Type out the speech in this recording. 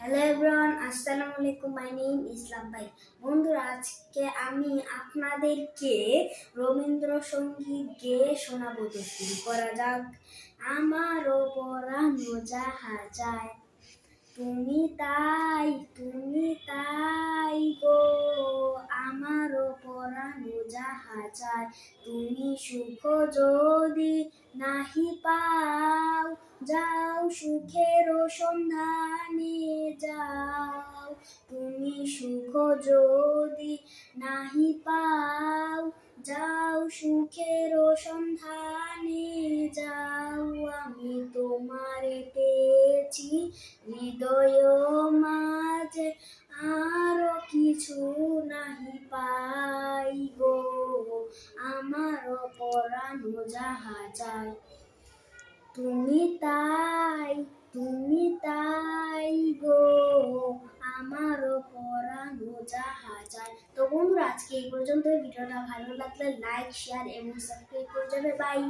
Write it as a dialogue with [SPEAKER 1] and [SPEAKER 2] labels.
[SPEAKER 1] Hello everyone, আসসালামু আলাইকুম। My name ইসলাম ভাই। বন্ধুরা, আজকে আমি আপনাদেরকে রবীন্দ্রসঙ্গীত গেয়ে শোনাবো। তো শুরু করা যাক। আমারও পরানো যাহা যায়, তুমি তাই গো। আমারও পরানো যাহা যায়, তুমি সুখ যদি নাহি পাও, যাও সুখের সন্ধানে যাও। তুমি সুখ যদি নাহি পাও, যাও সুখের সন্ধানে যাও। আমি তোমারে পেয়েছি হৃদয় মাঝে, আরো কিছু নাহি পাই গো। আমার পরানো যাহা যায়, তুমি তাই গো। আমার পরানো যাহা যায়। তো বন্ধুরা, আজকে এই পর্যন্ত। ভিডিওটা ভালো লাগলে লাইক, শেয়ার এবং সাবস্ক্রাইব করে যাবে। বাই।